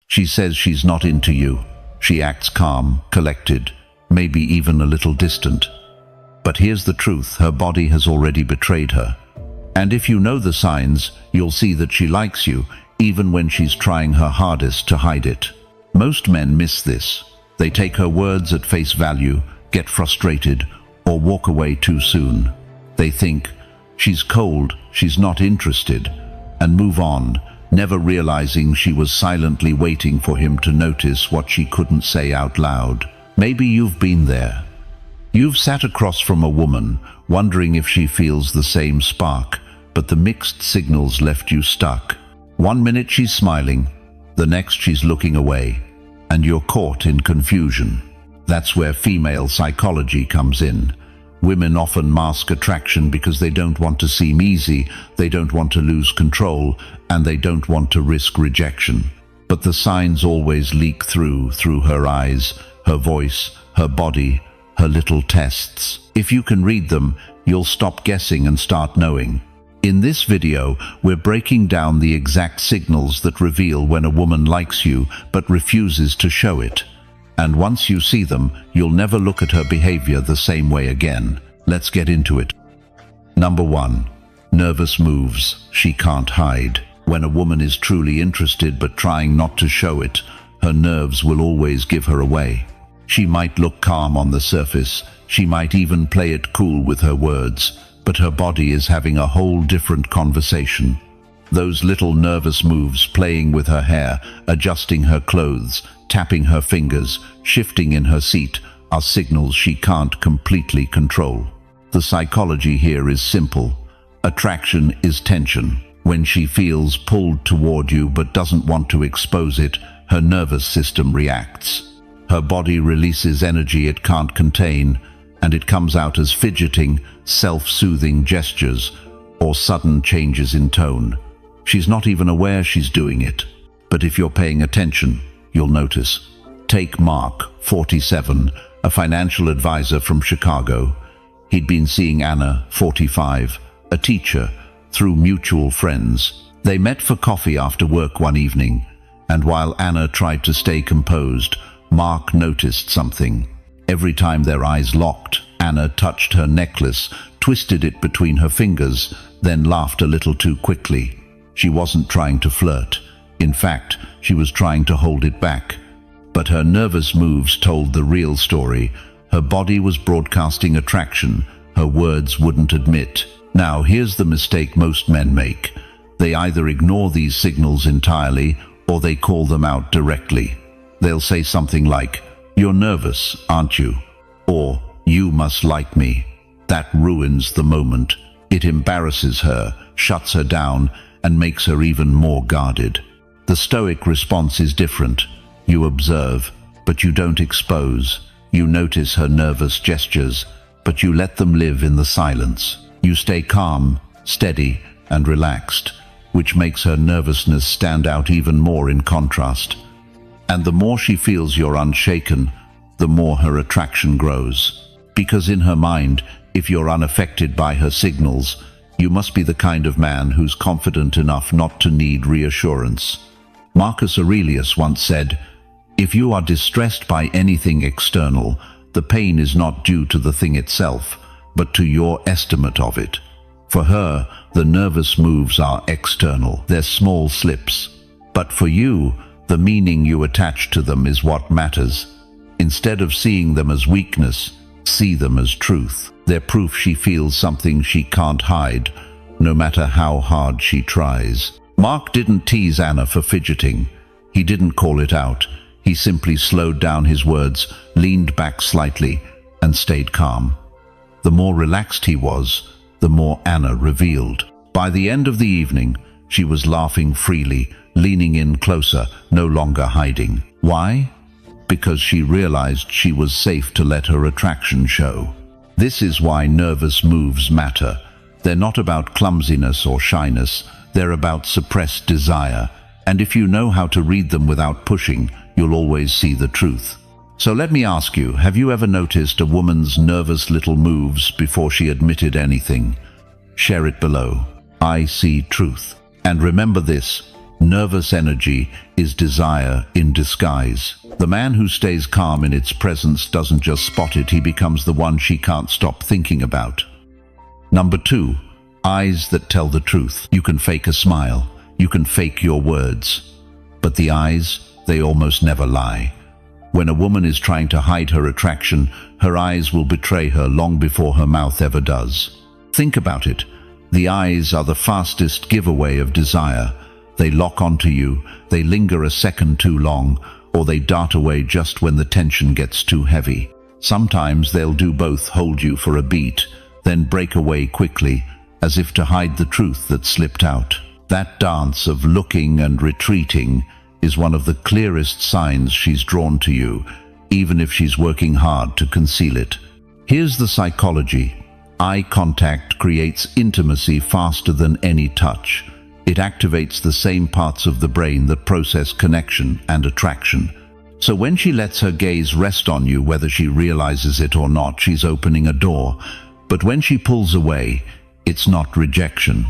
She says she's not into you. She acts calm, collected, maybe even a little distant. But here's the truth, her body has already betrayed her. And if you know the signs, you'll see that she likes you, even when she's trying her hardest to hide it. Most men miss this. They take her words at face value, get frustrated, or walk away too soon. They think, she's cold, she's not interested, and move on, never realizing she was silently waiting for him to notice what she couldn't say out loud. Maybe you've been there. You've sat across from a woman, wondering if she feels the same spark, but the mixed signals left you stuck. One minute she's smiling, the next she's looking away, and you're caught in confusion. That's where female psychology comes in. Women often mask attraction because they don't want to seem easy, they don't want to lose control, and they don't want to risk rejection. But the signs always leak through her eyes, her voice, her body, her little tests. If you can read them, you'll stop guessing and start knowing. In this video, we're breaking down the exact signals that reveal when a woman likes you but refuses to show it. And once you see them, you'll never look at her behavior the same way again. Let's get into it. Number 1. Nervous moves she can't hide. When a woman is truly interested but trying not to show it, her nerves will always give her away. She might look calm on the surface, she might even play it cool with her words, but her body is having a whole different conversation. Those little nervous moves, playing with her hair, adjusting her clothes, tapping her fingers, shifting in her seat, are signals she can't completely control. The psychology here is simple. Attraction is tension. When she feels pulled toward you but doesn't want to expose it, her nervous system reacts. Her body releases energy it can't contain, and it comes out as fidgeting, self-soothing gestures or sudden changes in tone. She's not even aware she's doing it, but if you're paying attention, you'll notice. Take Mark, 47, a financial advisor from Chicago. He'd been seeing Anna, 45, a teacher, through mutual friends. They met for coffee after work one evening, and while Anna tried to stay composed, Mark noticed something. Every time their eyes locked, Anna touched her necklace, twisted it between her fingers, then laughed a little too quickly. She wasn't trying to flirt. In fact, she was trying to hold it back. But her nervous moves told the real story. Her body was broadcasting attraction, her words wouldn't admit. Now, here's the mistake most men make. They either ignore these signals entirely, or they call them out directly. They'll say something like, "You're nervous, aren't you?" Or, "You must like me." That ruins the moment. It embarrasses her, shuts her down, and makes her even more guarded. The Stoic response is different. You observe, but you don't expose. You notice her nervous gestures, but you let them live in the silence. You stay calm, steady, and relaxed, which makes her nervousness stand out even more in contrast. And the more she feels you're unshaken, the more her attraction grows. Because in her mind, if you're unaffected by her signals, you must be the kind of man who's confident enough not to need reassurance. Marcus Aurelius once said, "If you are distressed by anything external, the pain is not due to the thing itself, but to your estimate of it." For her, the nervous moves are external, they're small slips. But for you, the meaning you attach to them is what matters. Instead of seeing them as weakness, see them as truth. They're proof she feels something she can't hide, no matter how hard she tries. Mark didn't tease Anna for fidgeting. He didn't call it out. He simply slowed down his words, leaned back slightly, and stayed calm. The more relaxed he was, the more Anna revealed. By the end of the evening, she was laughing freely, leaning in closer, no longer hiding. Why? Because she realized she was safe to let her attraction show. This is why nervous moves matter. They're not about clumsiness or shyness, they're about suppressed desire. And if you know how to read them without pushing, you'll always see the truth. So let me ask you, have you ever noticed a woman's nervous little moves before she admitted anything? Share it below. I see truth. And remember this, Nervous energy is desire in disguise. The man who stays calm in its presence doesn't just spot it, he becomes the one she can't stop thinking about. Number 2, eyes that tell the truth. You can fake a smile, you can fake your words, but the eyes, they almost never lie. When a woman is trying to hide her attraction, her eyes will betray her long before her mouth ever does. Think about it. The eyes are the fastest giveaway of desire. They lock onto you, they linger a second too long, or they dart away just when the tension gets too heavy. Sometimes they'll do both, hold you for a beat, then break away quickly, as if to hide the truth that slipped out. That dance of looking and retreating is one of the clearest signs she's drawn to you, even if she's working hard to conceal it. Here's the psychology. Eye contact creates intimacy faster than any touch. It activates the same parts of the brain that process connection and attraction. So when she lets her gaze rest on you, whether she realizes it or not, she's opening a door. But when she pulls away, it's not rejection.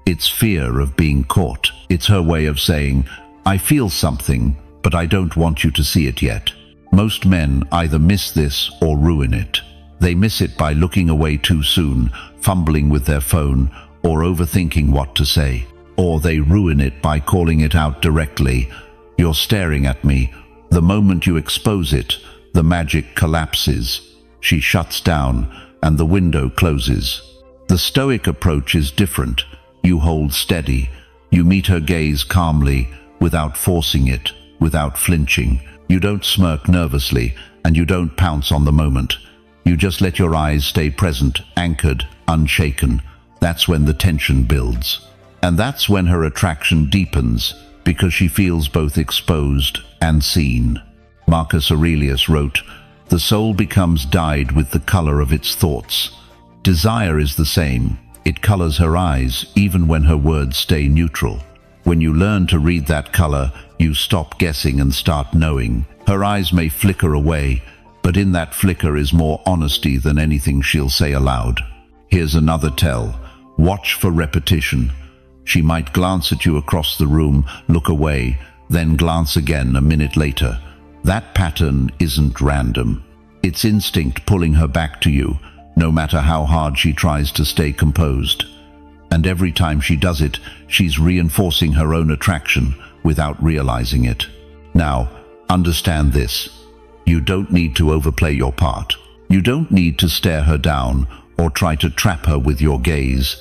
It's fear of being caught. It's her way of saying, I feel something, but I don't want you to see it yet. Most men either miss this or ruin it. They miss it by looking away too soon, fumbling with their phone, or overthinking what to say. Or they ruin it by calling it out directly. You're staring at me. The moment you expose it, the magic collapses. She shuts down, and the window closes. The Stoic approach is different. You hold steady. You meet her gaze calmly, without forcing it, without flinching. You don't smirk nervously, and you don't pounce on the moment. You just let your eyes stay present, anchored, unshaken. That's when the tension builds. And that's when her attraction deepens, because she feels both exposed and seen. Marcus Aurelius wrote, "The soul becomes dyed with the color of its thoughts." Desire is the same. It colors her eyes, even when her words stay neutral. When you learn to read that color, you stop guessing and start knowing. Her eyes may flicker away, but in that flicker is more honesty than anything she'll say aloud. Here's another tell. Watch for repetition. She might glance at you across the room, look away, then glance again a minute later. That pattern isn't random. It's instinct pulling her back to you, no matter how hard she tries to stay composed. And every time she does it, she's reinforcing her own attraction without realizing it. Now, understand this. You don't need to overplay your part. You don't need to stare her down or try to trap her with your gaze.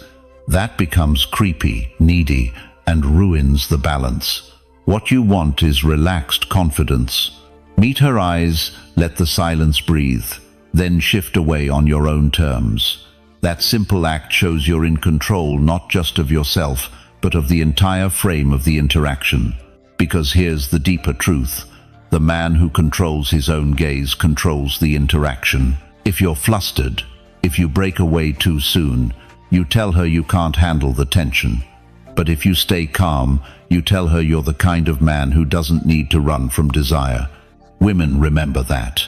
That becomes creepy, needy, and ruins the balance. What you want is relaxed confidence. Meet her eyes, let the silence breathe, then shift away on your own terms. That simple act shows you're in control not just of yourself, but of the entire frame of the interaction. Because here's the deeper truth. The man who controls his own gaze controls the interaction. If you're flustered, if you break away too soon, you tell her you can't handle the tension. But if you stay calm, you tell her you're the kind of man who doesn't need to run from desire. Women remember that.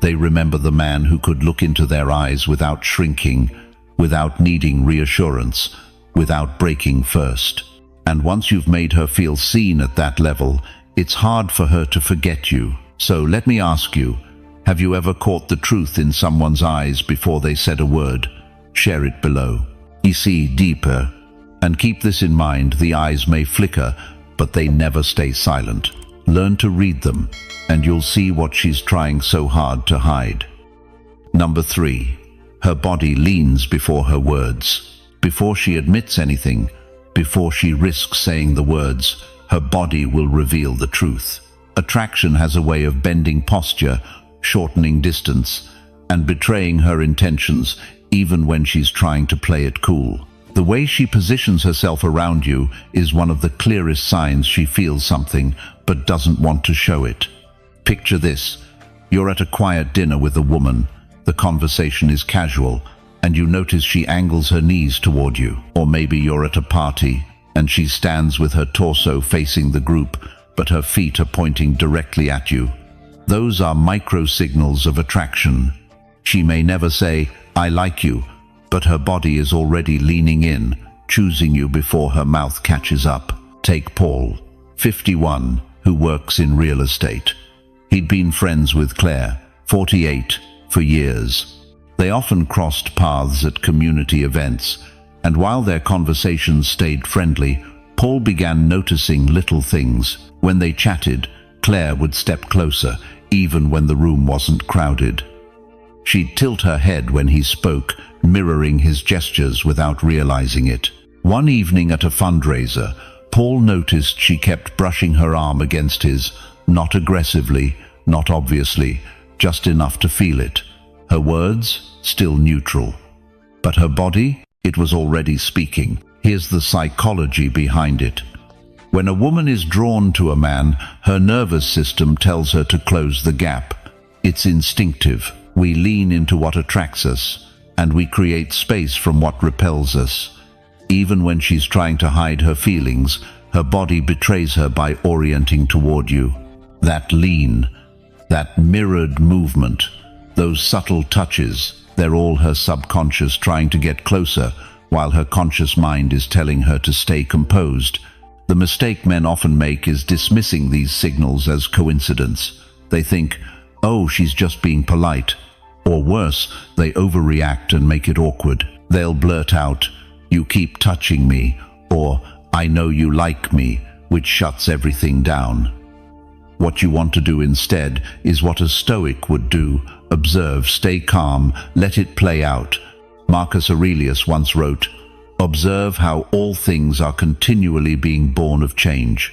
They remember the man who could look into their eyes without shrinking, without needing reassurance, without breaking first. And once you've made her feel seen at that level, it's hard for her to forget you. So let me ask you, have you ever caught the truth in someone's eyes before they said a word? Share it below. You see deeper. And keep this in mind, the eyes may flicker, but they never stay silent. Learn to read them, and you'll see what she's trying so hard to hide. Number 3. Her body leans before her words. Before she admits anything, before she risks saying the words, her body will reveal the truth. Attraction has a way of bending posture, shortening distance, and betraying her intentions, even when she's trying to play it cool. The way she positions herself around you is one of the clearest signs she feels something, but doesn't want to show it. Picture this. You're at a quiet dinner with a woman. The conversation is casual, and you notice she angles her knees toward you. Or maybe you're at a party, and she stands with her torso facing the group, but her feet are pointing directly at you. Those are micro-signals of attraction. She may never say, "I like you," but her body is already leaning in, choosing you before her mouth catches up. Take Paul. 51, who works in real estate. He'd been friends with Claire, 48, for years. They often crossed paths at community events, and while their conversations stayed friendly, Paul began noticing little things. When they chatted, Claire would step closer, even when the room wasn't crowded. She'd tilt her head when he spoke, mirroring his gestures without realizing it. One evening at a fundraiser, Paul noticed she kept brushing her arm against his, not aggressively, not obviously, just enough to feel it. Her words, still neutral. But her body, it was already speaking. Here's the psychology behind it. When a woman is drawn to a man, her nervous system tells her to close the gap. It's instinctive. We lean into what attracts us, and we create space from what repels us. Even when she's trying to hide her feelings, her body betrays her by orienting toward you. That lean, that mirrored movement, those subtle touches, they're all her subconscious trying to get closer, while her conscious mind is telling her to stay composed. The mistake men often make is dismissing these signals as coincidence. They think, oh, she's just being polite. Or worse, they overreact and make it awkward. They'll blurt out, "You keep touching me," or "I know you like me," which shuts everything down. What you want to do instead is what a Stoic would do: observe, stay calm, let it play out. Marcus Aurelius once wrote, "Observe how all things are continually being born of change."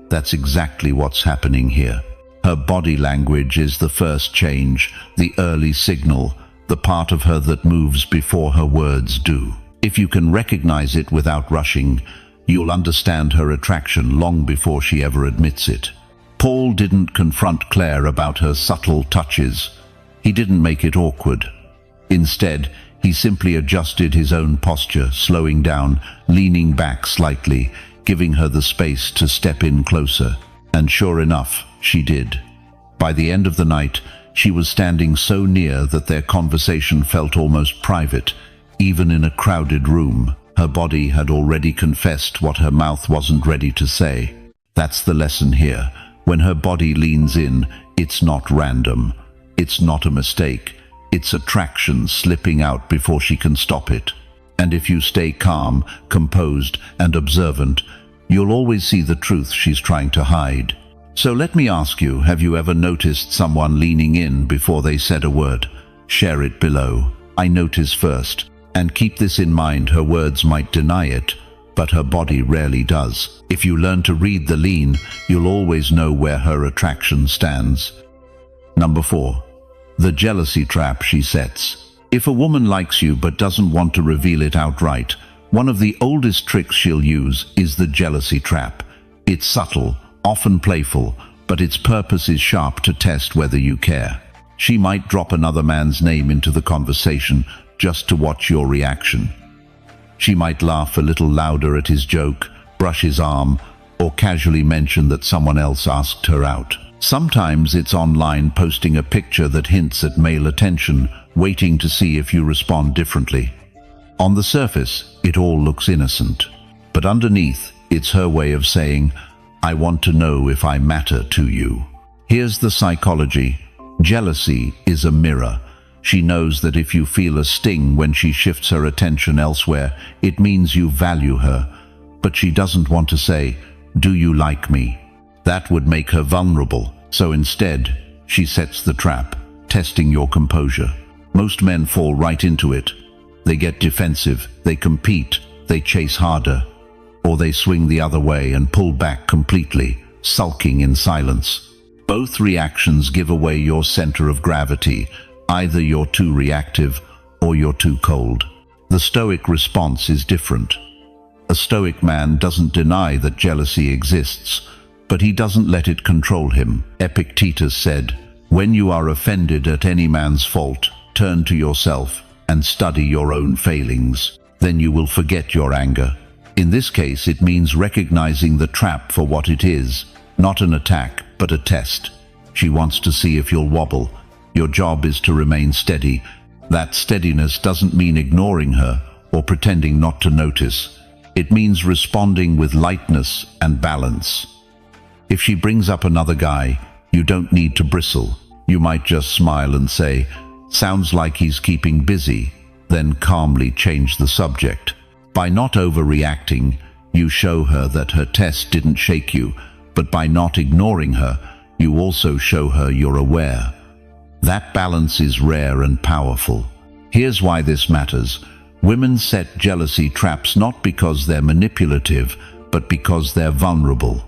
That's exactly what's happening here. Her body language is the first change, the early signal, the part of her that moves before her words do. If you can recognize it without rushing, you'll understand her attraction long before she ever admits it. Paul didn't confront Claire about her subtle touches. He didn't make it awkward. Instead, he simply adjusted his own posture, slowing down, leaning back slightly, giving her the space to step in closer. And sure enough, she did. By the end of the night, she was standing so near that their conversation felt almost private, even in a crowded room. Her body had already confessed what her mouth wasn't ready to say. That's the lesson here. When her body leans in, it's not random. It's not a mistake. It's attraction slipping out before she can stop it. And if you stay calm, composed, and observant, you'll always see the truth she's trying to hide. So let me ask you, have you ever noticed someone leaning in before they said a word? Share it below. I notice first. And keep this in mind, her words might deny it, but her body rarely does. If you learn to read the lean, you'll always know where her attraction stands. Number 4. The jealousy trap she sets. If a woman likes you but doesn't want to reveal it outright, one of the oldest tricks she'll use is the jealousy trap. It's subtle, often playful, but its purpose is sharp to test whether you care. She might drop another man's name into the conversation just to watch your reaction. She might laugh a little louder at his joke, brush his arm, or casually mention that someone else asked her out. Sometimes it's online, posting a picture that hints at male attention, waiting to see if you respond differently. On the surface, it all looks innocent, but underneath, it's her way of saying, "I want to know if I matter to you." Here's the psychology. Jealousy is a mirror. She knows that if you feel a sting when she shifts her attention elsewhere, it means you value her. But she doesn't want to say, "Do you like me?" That would make her vulnerable. So instead, she sets the trap, testing your composure. Most men fall right into it. They get defensive, they compete, they chase harder, or they swing the other way and pull back completely, sulking in silence. Both reactions give away your center of gravity. Either you're too reactive or you're too cold. The Stoic response is different. A Stoic man doesn't deny that jealousy exists, but he doesn't let it control him. Epictetus said, "When you are offended at any man's fault, turn to yourself and study your own failings. Then you will forget your anger." In this case, it means recognizing the trap for what it is, not an attack, but a test. She wants to see if you'll wobble. Your job is to remain steady. That steadiness doesn't mean ignoring her or pretending not to notice. It means responding with lightness and balance. If she brings up another guy, you don't need to bristle. You might just smile and say, "Sounds like he's keeping busy," then calmly change the subject. By not overreacting, you show her that her test didn't shake you, but by not ignoring her, you also show her you're aware. That balance is rare and powerful. Here's why this matters. Women set jealousy traps not because they're manipulative, but because they're vulnerable.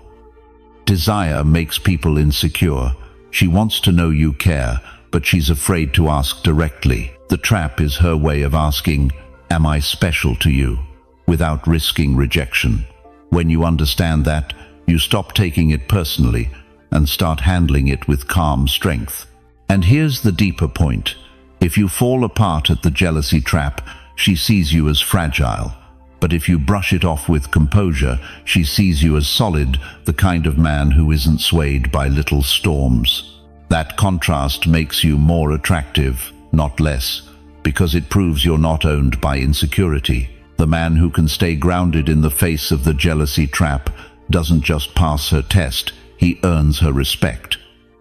Desire makes people insecure. She wants to know you care, but she's afraid to ask directly. The trap is her way of asking, "Am I special to you?" without risking rejection. When you understand that, you stop taking it personally and start handling it with calm strength. And here's the deeper point. If you fall apart at the jealousy trap, she sees you as fragile. But if you brush it off with composure, she sees you as solid, the kind of man who isn't swayed by little storms. That contrast makes you more attractive, not less, because it proves you're not owned by insecurity. The man who can stay grounded in the face of the jealousy trap doesn't just pass her test, he earns her respect.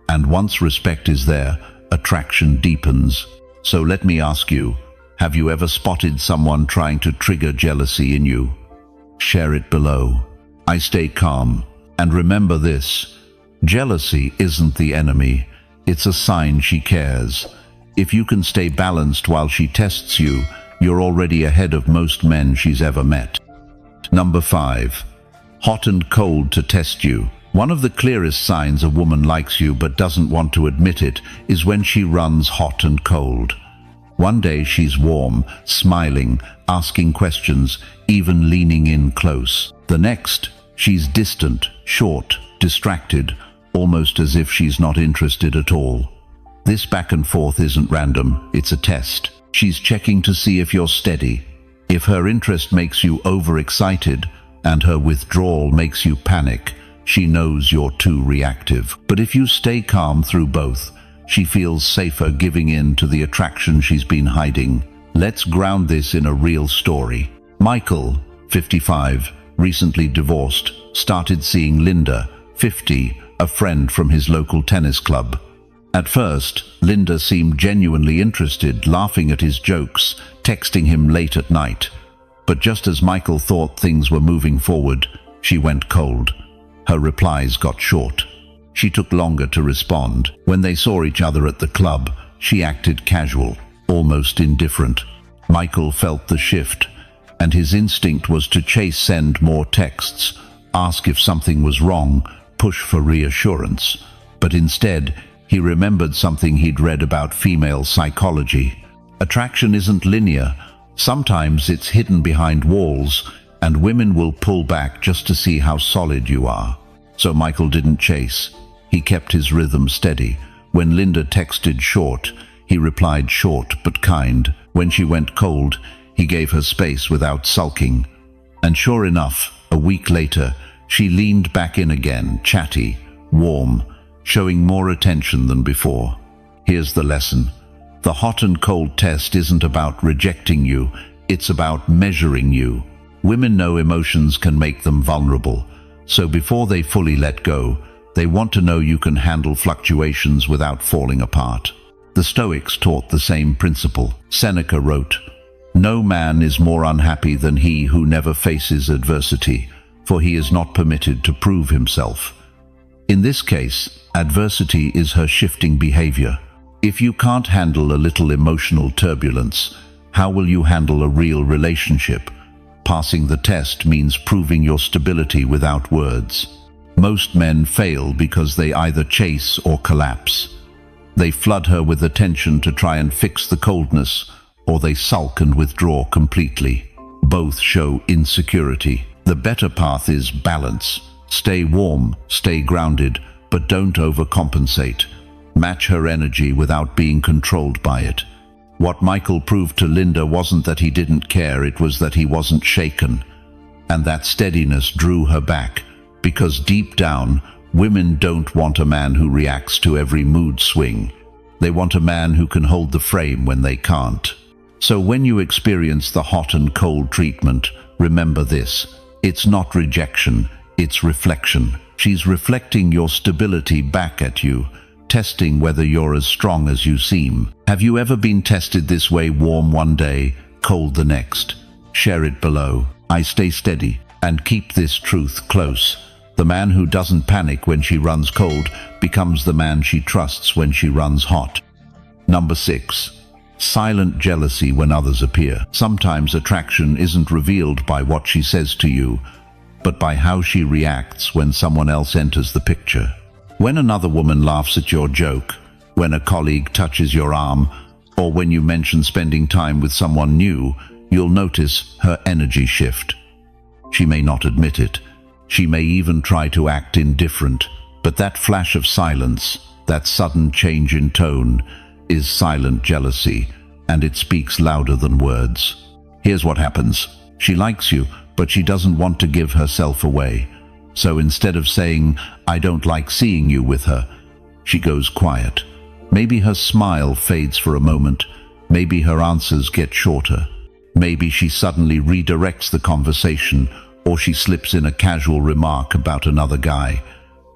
And once respect is there, attraction deepens. So let me ask you, have you ever spotted someone trying to trigger jealousy in you? Share it below. I stay calm. And remember this, jealousy isn't the enemy, it's a sign she cares. If you can stay balanced while she tests you, you're already ahead of most men she's ever met. Number 5. Hot and cold to test you. One of the clearest signs a woman likes you but doesn't want to admit it is when she runs hot and cold. One day she's warm, smiling, asking questions, even leaning in close. The next, she's distant, short, distracted, almost as if she's not interested at all. This back and forth isn't random, it's a test. She's checking to see if you're steady. If her interest makes you overexcited and her withdrawal makes you panic, she knows you're too reactive. But if you stay calm through both, she feels safer giving in to the attraction she's been hiding. Let's ground this in a real story. Michael, 55, recently divorced, started seeing Linda, 50, a friend from his local tennis club. At first, Linda seemed genuinely interested, laughing at his jokes, texting him late at night. But just as Michael thought things were moving forward, she went cold. Her replies got short. She took longer to respond. When they saw each other at the club, she acted casual, almost indifferent. Michael felt the shift, and his instinct was to send more texts, ask if something was wrong, push for reassurance. But instead, he remembered something he'd read about female psychology. Attraction isn't linear. Sometimes it's hidden behind walls, and women will pull back just to see how solid you are. So Michael didn't chase. He kept his rhythm steady. When Linda texted short, he replied short but kind. When she went cold, he gave her space without sulking. And sure enough, a week later, she leaned back in again, chatty, warm, showing more attention than before. Here's the lesson. The hot and cold test isn't about rejecting you, it's about measuring you. Women know emotions can make them vulnerable, so before they fully let go, they want to know you can handle fluctuations without falling apart. The Stoics taught the same principle. Seneca wrote, "No man is more unhappy than he who never faces adversity, for he is not permitted to prove himself." In this case, adversity is her shifting behavior. If you can't handle a little emotional turbulence, how will you handle a real relationship? Passing the test means proving your stability without words. Most men fail because they either chase or collapse. They flood her with attention to try and fix the coldness, or they sulk and withdraw completely. Both show insecurity. The better path is balance. Stay warm, stay grounded, but don't overcompensate. Match her energy without being controlled by it. What Michael proved to Linda wasn't that he didn't care, it was that he wasn't shaken. And that steadiness drew her back, because deep down, women don't want a man who reacts to every mood swing. They want a man who can hold the frame when they can't. So when you experience the hot and cold treatment, remember this. It's not rejection, it's reflection. She's reflecting your stability back at you, testing whether you're as strong as you seem. Have you ever been tested this way? Warm one day, cold the next. Share it below. I stay steady and keep this truth close. The man who doesn't panic when she runs cold becomes the man she trusts when she runs hot. Number 6. Silent jealousy when others appear. Sometimes attraction isn't revealed by what she says to you, but by how she reacts when someone else enters the picture. When another woman laughs at your joke, when a colleague touches your arm, or when you mention spending time with someone new, you'll notice her energy shift. She may not admit it. She may even try to act indifferent, but that flash of silence, that sudden change in tone, is silent jealousy, and it speaks louder than words. Here's what happens. She likes you, but she doesn't want to give herself away. So instead of saying, "I don't like seeing you with her," she goes quiet. Maybe her smile fades for a moment. Maybe her answers get shorter. Maybe she suddenly redirects the conversation, or she slips in a casual remark about another guy.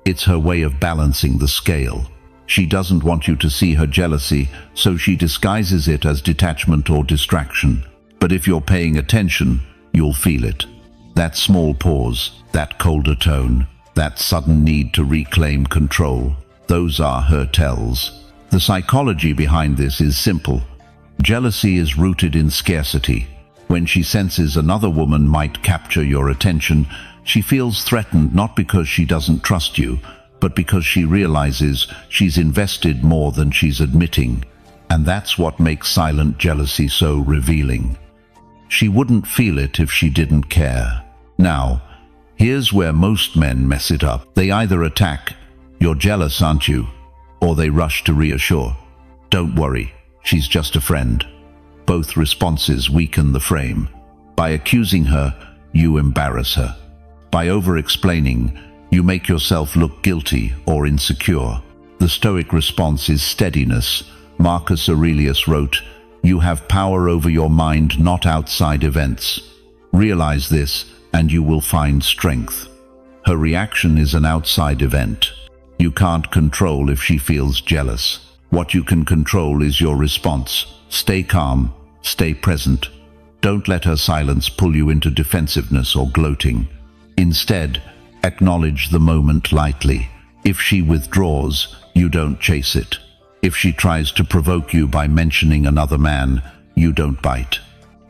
It's her way of balancing the scale. She doesn't want you to see her jealousy, so she disguises it as detachment or distraction. But if you're paying attention, you'll feel it. That small pause, that colder tone, that sudden need to reclaim control, those are her tells. The psychology behind this is simple. Jealousy is rooted in scarcity. When she senses another woman might capture your attention, she feels threatened not because she doesn't trust you, but because she realizes she's invested more than she's admitting. And that's what makes silent jealousy so revealing. She wouldn't feel it if she didn't care. Now, here's where most men mess it up. They either attack, "You're jealous, aren't you?" or they rush to reassure, "Don't worry, she's just a friend." Both responses weaken the frame. By accusing her, you embarrass her. By over-explaining, you make yourself look guilty or insecure. The Stoic response is steadiness. Marcus Aurelius wrote, "You have power over your mind, not outside events. Realize this, and you will find strength." Her reaction is an outside event. You can't control if she feels jealous. What you can control is your response. Stay calm, stay present. Don't let her silence pull you into defensiveness or gloating. Instead, acknowledge the moment lightly. If she withdraws, you don't chase it. If she tries to provoke you by mentioning another man, you don't bite.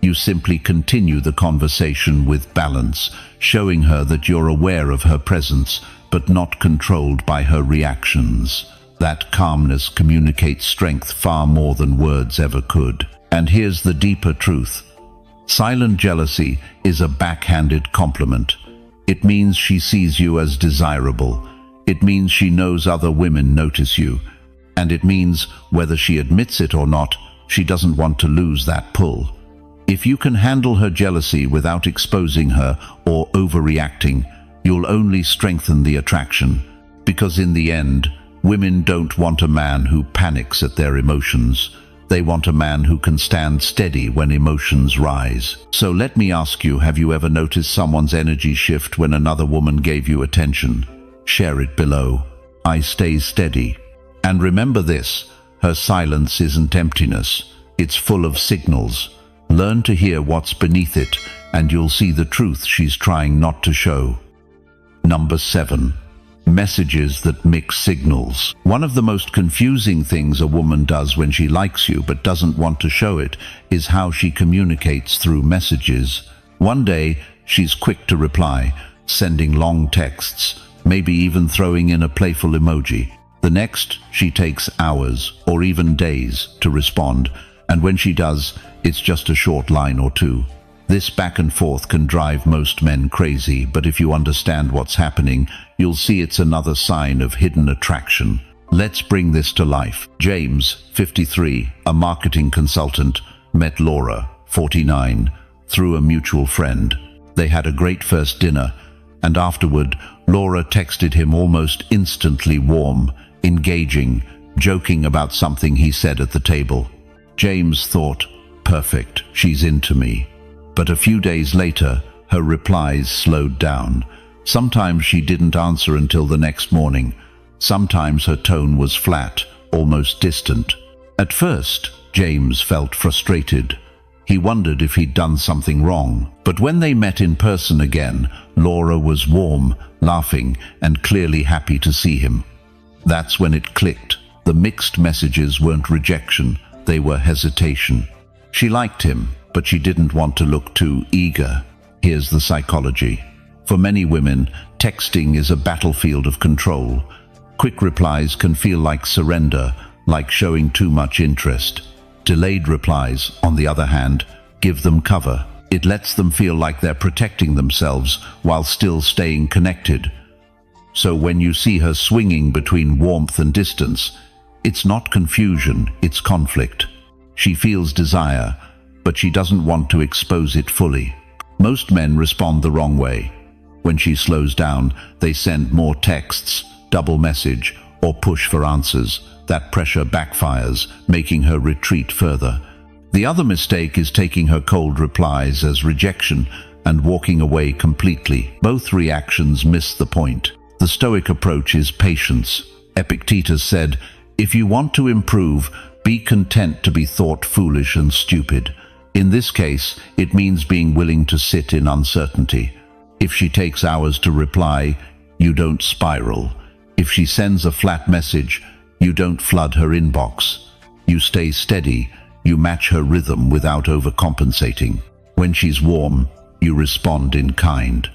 You simply continue the conversation with balance, showing her that you're aware of her presence, but not controlled by her reactions. That calmness communicates strength far more than words ever could. And here's the deeper truth. Silent jealousy is a backhanded compliment. It means she sees you as desirable. It means she knows other women notice you. And it means, whether she admits it or not, she doesn't want to lose that pull. If you can handle her jealousy without exposing her or overreacting, you'll only strengthen the attraction. Because in the end, women don't want a man who panics at their emotions. They want a man who can stand steady when emotions rise. So let me ask you, have you ever noticed someone's energy shift when another woman gave you attention? Share it below. I stay steady. And remember this, her silence isn't emptiness. It's full of signals. Learn to hear what's beneath it, and you'll see the truth she's trying not to show. Number 7. Messages that mix signals. One of the most confusing things a woman does when she likes you but doesn't want to show it is how she communicates through messages. One day, she's quick to reply, sending long texts, maybe even throwing in a playful emoji. The next, she takes hours or even days to respond, and when she does, it's just a short line or two. This back and forth can drive most men crazy, but if you understand what's happening, you'll see it's another sign of hidden attraction. Let's bring this to life. James, 53, a marketing consultant, met Laura, 49, through a mutual friend. They had a great first dinner, and afterward, Laura texted him almost instantly warm, engaging, joking about something he said at the table. James thought, perfect, she's into me. But a few days later, her replies slowed down. Sometimes she didn't answer until the next morning. Sometimes her tone was flat, almost distant. At first, James felt frustrated. He wondered if he'd done something wrong. But when they met in person again, Laura was warm, laughing, and clearly happy to see him. That's when it clicked. The mixed messages weren't rejection, they were hesitation. She liked him, but she didn't want to look too eager. Here's the psychology. For many women, texting is a battlefield of control. Quick replies can feel like surrender, like showing too much interest. Delayed replies, on the other hand, give them cover. It lets them feel like they're protecting themselves while still staying connected. So when you see her swinging between warmth and distance, it's not confusion, it's conflict. She feels desire, but she doesn't want to expose it fully. Most men respond the wrong way. When she slows down, they send more texts, double message, or push for answers. That pressure backfires, making her retreat further. The other mistake is taking her cold replies as rejection and walking away completely. Both reactions miss the point. The Stoic approach is patience. Epictetus said, "If you want to improve, be content to be thought foolish and stupid." In this case, it means being willing to sit in uncertainty. If she takes hours to reply, you don't spiral. If she sends a flat message, you don't flood her inbox. You stay steady, you match her rhythm without overcompensating. When she's warm, you respond in kind.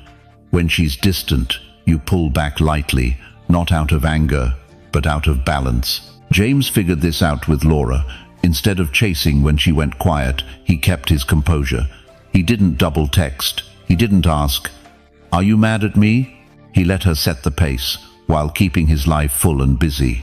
When she's distant, you pull back lightly, not out of anger, but out of balance. James figured this out with Laura. Instead of chasing when she went quiet, he kept his composure. He didn't double text. He didn't ask, "Are you mad at me?" He let her set the pace, while keeping his life full and busy.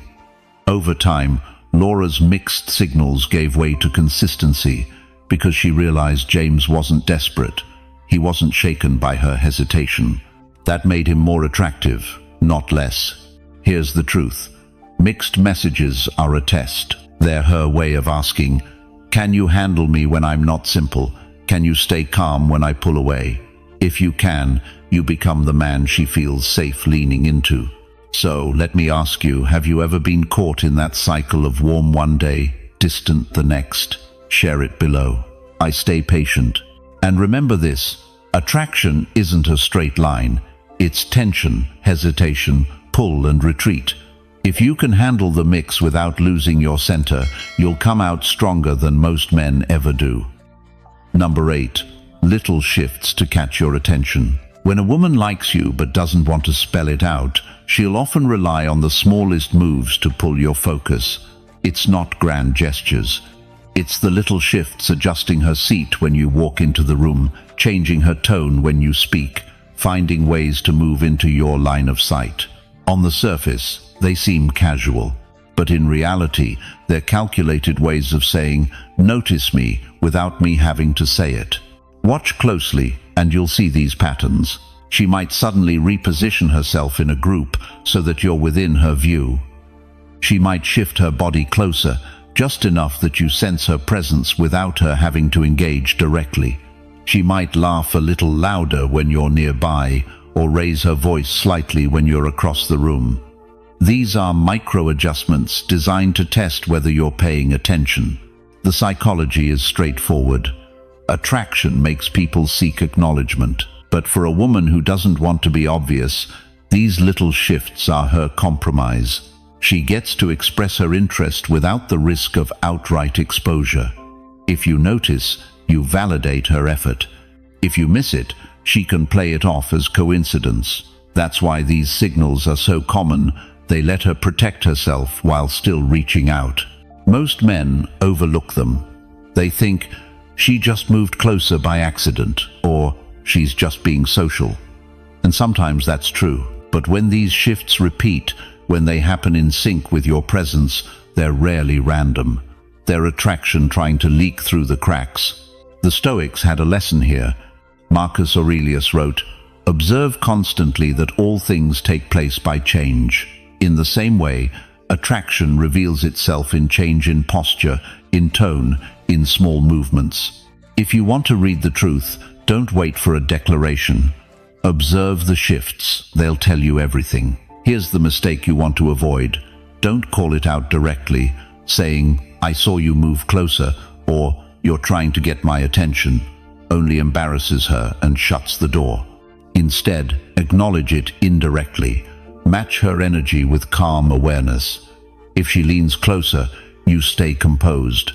Over time, Laura's mixed signals gave way to consistency because she realized James wasn't desperate. He wasn't shaken by her hesitation. That made him more attractive, not less. Here's the truth. Mixed messages are a test. They're her way of asking, "Can you handle me when I'm not simple? Can you stay calm when I pull away?" If you can, you become the man she feels safe leaning into. So, let me ask you, have you ever been caught in that cycle of warm one day, distant the next? Share it below. I stay patient. And remember this, attraction isn't a straight line. It's tension, hesitation, pull and retreat. If you can handle the mix without losing your center, you'll come out stronger than most men ever do. Number 8. Little shifts to catch your attention. When a woman likes you but doesn't want to spell it out, she'll often rely on the smallest moves to pull your focus. It's not grand gestures. It's the little shifts, adjusting her seat when you walk into the room, changing her tone when you speak, finding ways to move into your line of sight. On the surface, they seem casual, but in reality, they're calculated ways of saying, "Notice me," without me having to say it. Watch closely, and you'll see these patterns. She might suddenly reposition herself in a group so that you're within her view. She might shift her body closer, just enough that you sense her presence without her having to engage directly. She might laugh a little louder when you're nearby, or raise her voice slightly when you're across the room. These are micro-adjustments designed to test whether you're paying attention. The psychology is straightforward. Attraction makes people seek acknowledgement. But for a woman who doesn't want to be obvious, these little shifts are her compromise. She gets to express her interest without the risk of outright exposure. If you notice, you validate her effort. If you miss it, she can play it off as coincidence. That's why these signals are so common. They let her protect herself while still reaching out. Most men overlook them. They think, "She just moved closer by accident," or "She's just being social." And sometimes that's true. But when these shifts repeat, when they happen in sync with your presence, they're rarely random. They're attraction trying to leak through the cracks. The Stoics had a lesson here. Marcus Aurelius wrote, "Observe constantly that all things take place by change." In the same way, attraction reveals itself in change in posture, in tone, in small movements. If you want to read the truth, don't wait for a declaration. Observe the shifts. They'll tell you everything. Here's the mistake you want to avoid. Don't call it out directly, saying, "I saw you move closer," or "You're trying to get my attention." Only embarrasses her and shuts the door. Instead, acknowledge it indirectly. Match her energy with calm awareness. If she leans closer, you stay composed.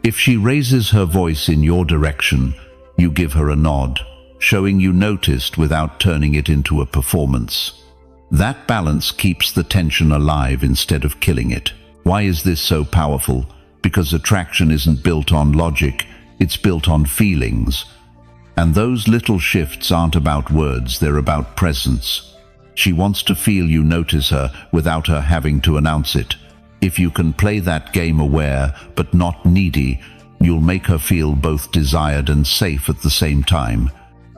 If she raises her voice in your direction, you give her a nod, showing you noticed without turning it into a performance. That balance keeps the tension alive instead of killing it. Why is this so powerful? Because attraction isn't built on logic, it's built on feelings. And those little shifts aren't about words, they're about presence. She wants to feel you notice her without her having to announce it. If you can play that game aware but not needy, you'll make her feel both desired and safe at the same time.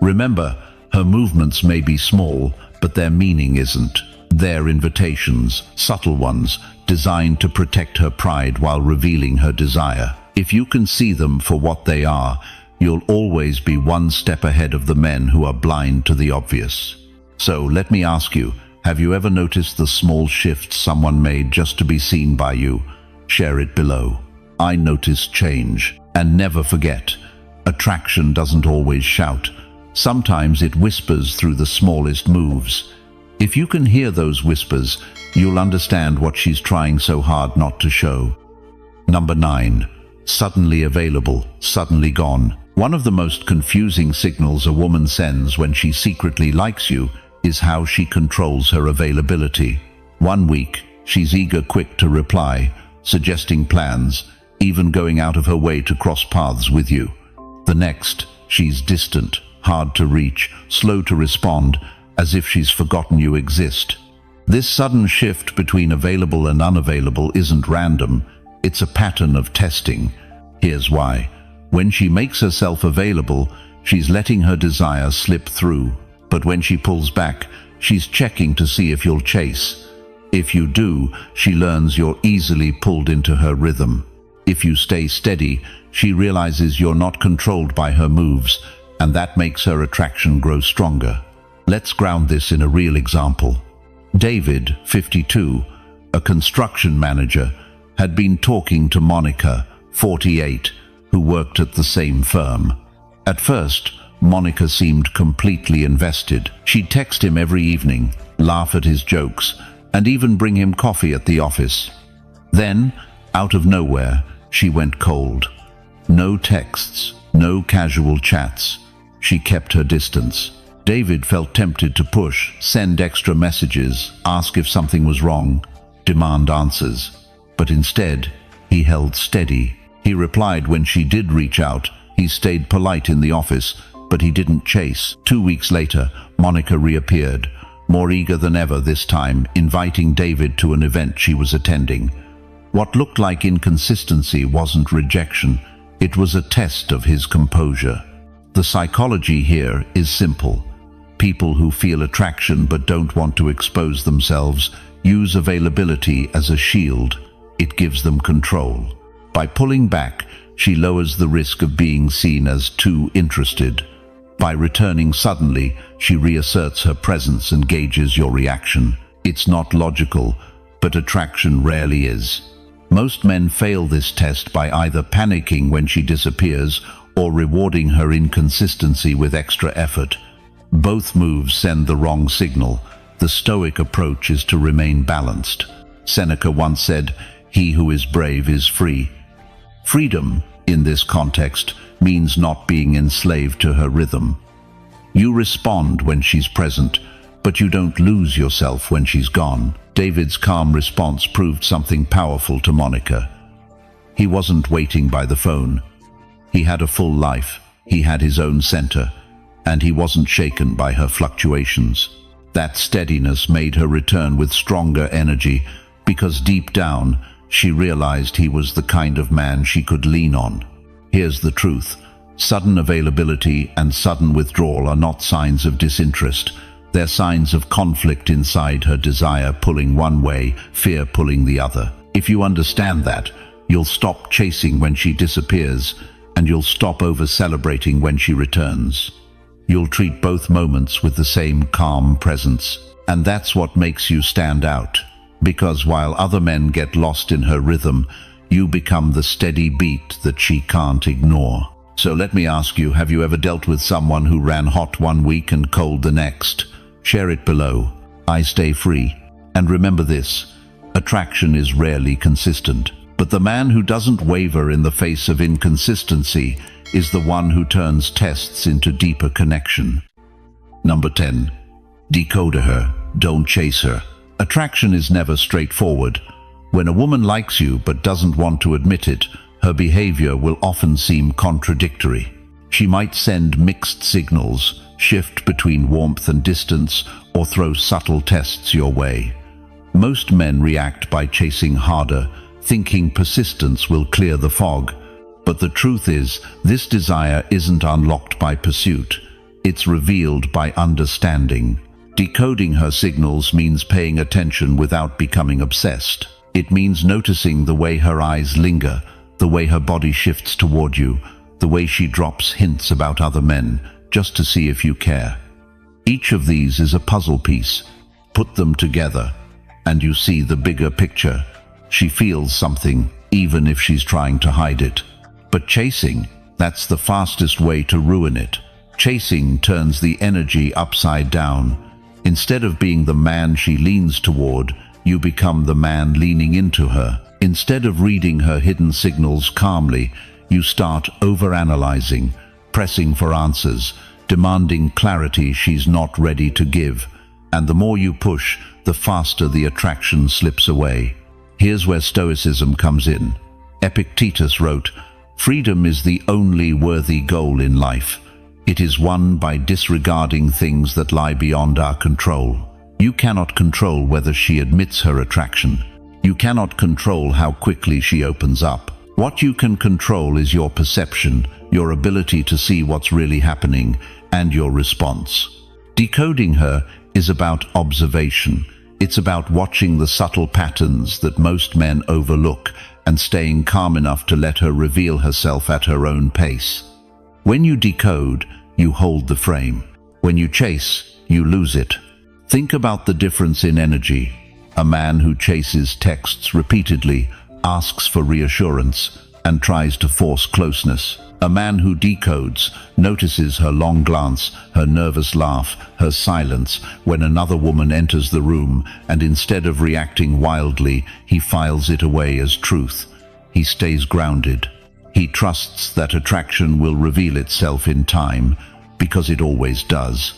Remember, her movements may be small, but their meaning isn't. They're invitations, subtle ones, designed to protect her pride while revealing her desire. If you can see them for what they are, you'll always be one step ahead of the men who are blind to the obvious. So let me ask you, have you ever noticed the small shifts someone made just to be seen by you? Share it below. I noticed change. And never forget, attraction doesn't always shout. Sometimes it whispers through the smallest moves. If you can hear those whispers, you'll understand what she's trying so hard not to show. Number 9. Suddenly available, suddenly gone. One of the most confusing signals a woman sends when she secretly likes you is how she controls her availability. One week, she's eager, quick to reply, suggesting plans, even going out of her way to cross paths with you. The next, she's distant, hard to reach, slow to respond, as if she's forgotten you exist. This sudden shift between available and unavailable isn't random, it's a pattern of testing. Here's why. When she makes herself available, she's letting her desire slip through. But when she pulls back, she's checking to see if you'll chase. If you do, she learns you're easily pulled into her rhythm. If you stay steady, she realizes you're not controlled by her moves, and that makes her attraction grow stronger. Let's ground this in a real example. David, 52, a construction manager, had been talking to Monica, 48, who worked at the same firm. At first, Monica seemed completely invested. She'd text him every evening, laugh at his jokes, and even bring him coffee at the office. Then, out of nowhere, she went cold. No texts, no casual chats. She kept her distance. David felt tempted to push, send extra messages, ask if something was wrong, demand answers. But instead, he held steady. He replied when she did reach out. He stayed polite in the office, but he didn't chase. 2 weeks later, Monica reappeared, more eager than ever this time, inviting David to an event she was attending. What looked like inconsistency wasn't rejection, it was a test of his composure. The psychology here is simple. People who feel attraction but don't want to expose themselves use availability as a shield. It gives them control. By pulling back, she lowers the risk of being seen as too interested. By returning suddenly, she reasserts her presence and gauges your reaction. It's not logical, but attraction rarely is. Most men fail this test by either panicking when she disappears or rewarding her inconsistency with extra effort. Both moves send the wrong signal. The Stoic approach is to remain balanced. Seneca once said, "He who is brave is free." Freedom, in this context, means not being enslaved to her rhythm. You respond when she's present, but you don't lose yourself when she's gone. David's calm response proved something powerful to Monica. He wasn't waiting by the phone. He had a full life, he had his own center, and he wasn't shaken by her fluctuations. That steadiness made her return with stronger energy, because deep down, she realized he was the kind of man she could lean on. Here's the truth. Sudden availability and sudden withdrawal are not signs of disinterest. They're signs of conflict inside her, desire pulling one way, fear pulling the other. If you understand that, you'll stop chasing when she disappears, and you'll stop over-celebrating when she returns. you'll treat both moments with the same calm presence. And that's what makes you stand out. Because while other men get lost in her rhythm, you become the steady beat that she can't ignore. So let me ask you, have you ever dealt with someone who ran hot one week and cold the next? Share it below. I stay free. And remember this, attraction is rarely consistent. But the man who doesn't waver in the face of inconsistency is the one who turns tests into deeper connection. Number 10. Decode her, don't chase her. Attraction is never straightforward. When a woman likes you but doesn't want to admit it, her behavior will often seem contradictory. She might send mixed signals, shift between warmth and distance, or throw subtle tests your way. Most men react by chasing harder, thinking persistence will clear the fog. But the truth is, this desire isn't unlocked by pursuit. It's revealed by understanding. Decoding her signals means paying attention without becoming obsessed. It means noticing the way her eyes linger, the way her body shifts toward you, the way she drops hints about other men, just to see if you care. Each of these is a puzzle piece. Put them together, and you see the bigger picture. She feels something, even if she's trying to hide it. But chasing, that's the fastest way to ruin it. Chasing turns the energy upside down. Instead of being the man she leans toward, you become the man leaning into her. Instead of reading her hidden signals calmly, you start overanalyzing, pressing for answers, demanding clarity she's not ready to give. And the more you push, the faster the attraction slips away. Here's where Stoicism comes in. Epictetus wrote, "Freedom is the only worthy goal in life. It is won by disregarding things that lie beyond our control." You cannot control whether she admits her attraction. You cannot control how quickly she opens up. What you can control is your perception, your ability to see what's really happening, and your response. Decoding her is about observation. It's about watching the subtle patterns that most men overlook and staying calm enough to let her reveal herself at her own pace. When you decode, you hold the frame. When you chase, you lose it. Think about the difference in energy. A man who chases texts repeatedly, asks for reassurance, and tries to force closeness. A man who decodes, notices her long glance, her nervous laugh, her silence when another woman enters the room, and instead of reacting wildly, he files it away as truth. He stays grounded. He trusts that attraction will reveal itself in time, because it always does.